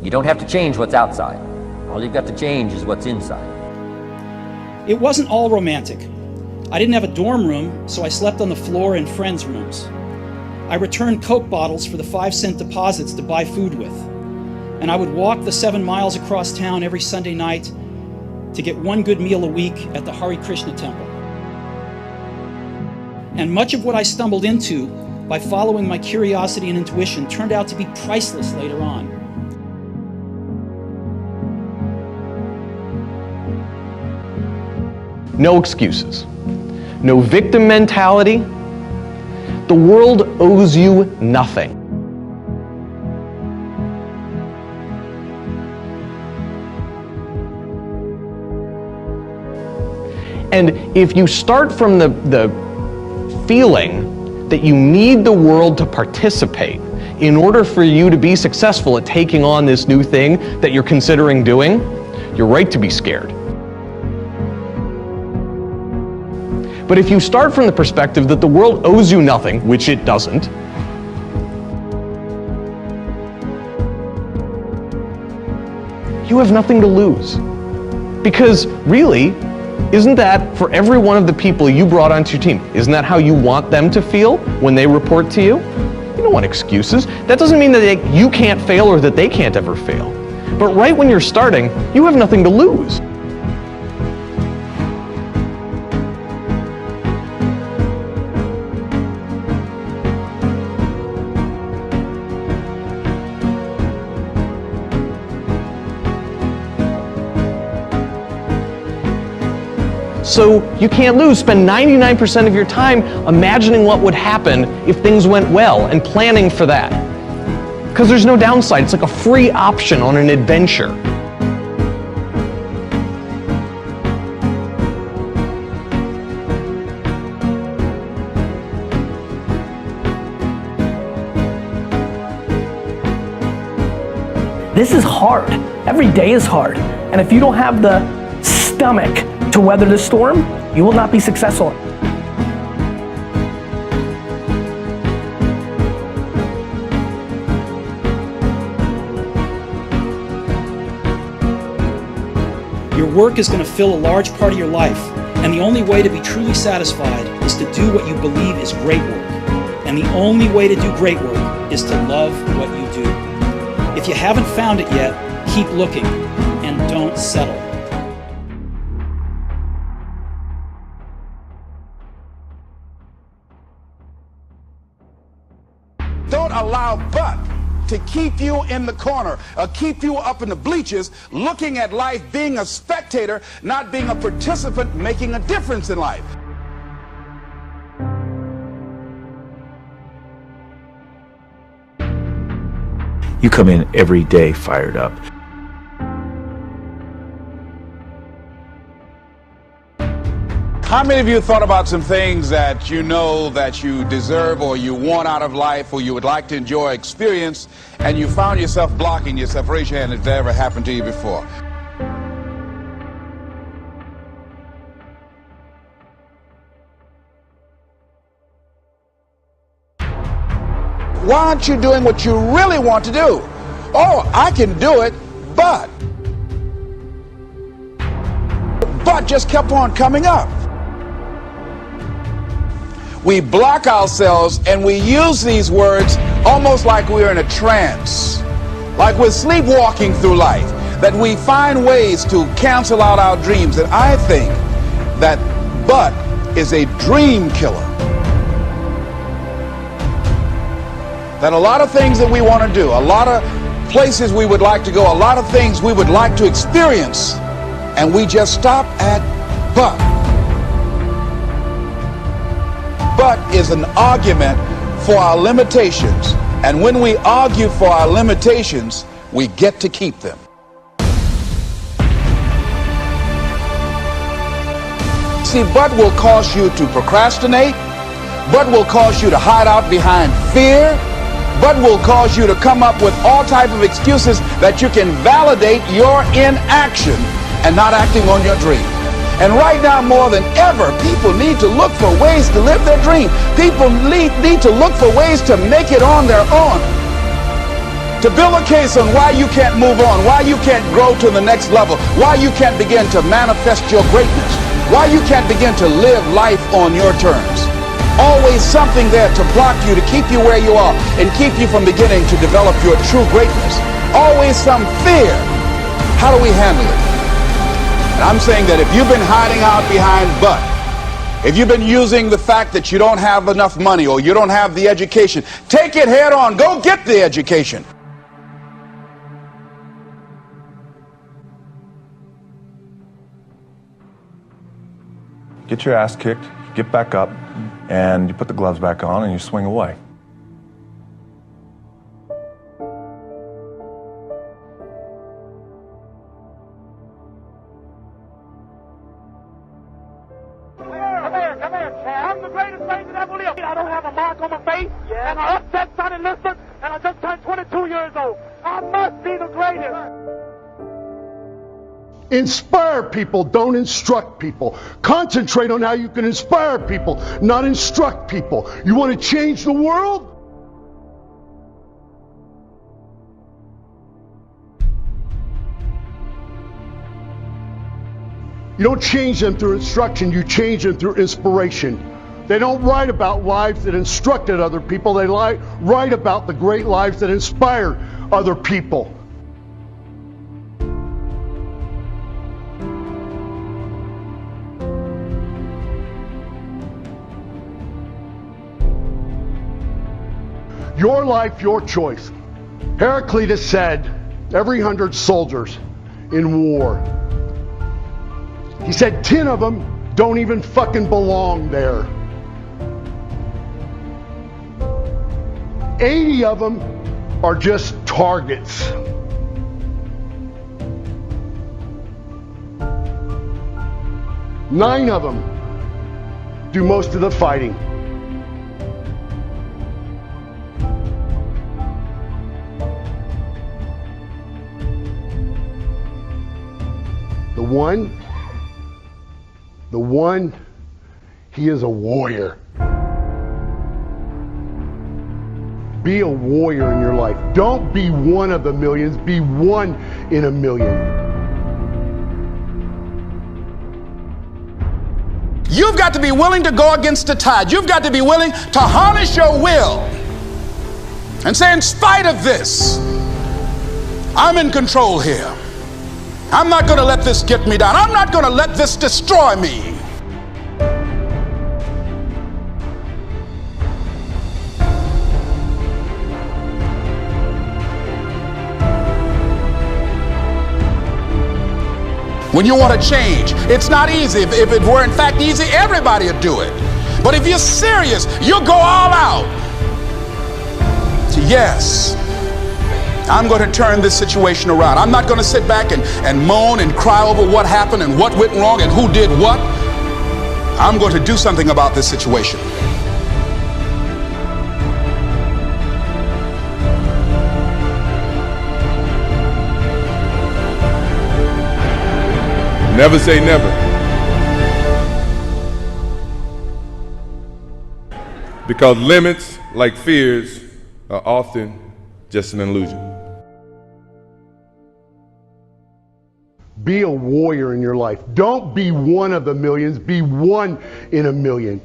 You don't have to change what's outside. All you've got to change is what's inside. It wasn't all romantic. I didn't have a dorm room, so I slept on the floor in friends' rooms. I returned Coke bottles for the 5-cent deposits to buy food with. And I would walk the 7 miles across town every Sunday night to get one good meal a week at the Hare Krishna temple. And much of what I stumbled into by following my curiosity and intuition turned out to be priceless later on. No excuses. No victim mentality. The world owes you nothing. And if you start from the feeling that you need the world to participate in order for you to be successful at taking on this new thing that you're considering doing, you're right to be scared. But if you start from the perspective that the world owes you nothing, which it doesn't, you have nothing to lose. Because really, isn't that for every one of the people you brought onto your team, isn't that how you want them to feel when they report to you? You don't want excuses. That doesn't mean that you can't fail or that they can't ever fail. But right when you're starting, you have nothing to lose. So you can't lose. Spend 99% of your time imagining what would happen if things went well and planning for that. Because there's no downside. It's like a free option on an adventure. This is hard. Every day is hard. And if you don't have the stomach to weather the storm, you will not be successful. Your work is going to fill a large part of your life, and the only way to be truly satisfied is to do what you believe is great work. And the only way to do great work is to love what you do. If you haven't found it yet, keep looking and don't settle. Don't allow but to keep you in the corner, or keep you up in the bleachers, looking at life, being a spectator, not being a participant, making a difference in life. You come in every day fired up. How many of you thought about some things that you know that you deserve or you want out of life or you would like to enjoy experience, and you found yourself blocking yourself? Raise your hand if that ever happened to you before. Why aren't you doing what you really want to do? Oh, I can do it, but just kept on coming up. We block ourselves and we use these words almost like we're in a trance, like we're sleepwalking through life, that we find ways to cancel out our dreams. And I think that but is a dream killer. That a lot of things that we want to do, a lot of places we would like to go, a lot of things we would like to experience, and we just stop at but. But is an argument for our limitations. And when we argue for our limitations, we get to keep them. See, but will cause you to procrastinate. But will cause you to hide out behind fear. But will cause you to come up with all type of excuses that you can validate your inaction and not acting on your dream. And right now, more than ever, people need to look for ways to live their dream. People need to look for ways to make it on their own. to build a case on why you can't move on, why you can't grow to the next level, why you can't begin to manifest your greatness, why you can't begin to live life on your terms. Always something there to block you, to keep you where you are, and keep you from beginning to develop your true greatness. Always some fear. How do we handle it? And I'm saying that if you've been hiding out behind but, if you've been using the fact that you don't have enough money or you don't have the education, take it head on. Go get the education. Get your ass kicked, get back up, and you put the gloves back on and you swing away. Come here. I'm the greatest thing that ever lived. I don't have a mark on my face, and I upset Sonny Liston, and I just turned 22 years old. I must be the greatest. Inspire people, don't instruct people. Concentrate on how you can inspire people, not instruct people. You want to change the world? You don't change them through instruction, you change them through inspiration. They don't write about lives that instructed other people, they write about the great lives that inspired other people. Your life, your choice. Heraclitus said, every 100 soldiers in war, he said 10 of them don't even fucking belong there. 80 of them are just targets. Nine of them do most of the fighting. The one, he is a warrior. Be a warrior in your life. Don't be one of the millions, be one in a million. You've got to be willing to go against the tide. You've got to be willing to harness your will and say, in spite of this, I'm in control here. I'm not going to let this get me down. I'm not going to let this destroy me. When you want to change, it's not easy. If it were in fact easy, everybody would do it. But if you're serious, you'll go all out. So yes, I'm going to turn this situation around. I'm not going to sit back and moan and cry over what happened and what went wrong and who did what. I'm going to do something about this situation. Never say never. Because limits, like fears, are often just an illusion. Be a warrior in your life. Don't be one of the millions, be one in a million.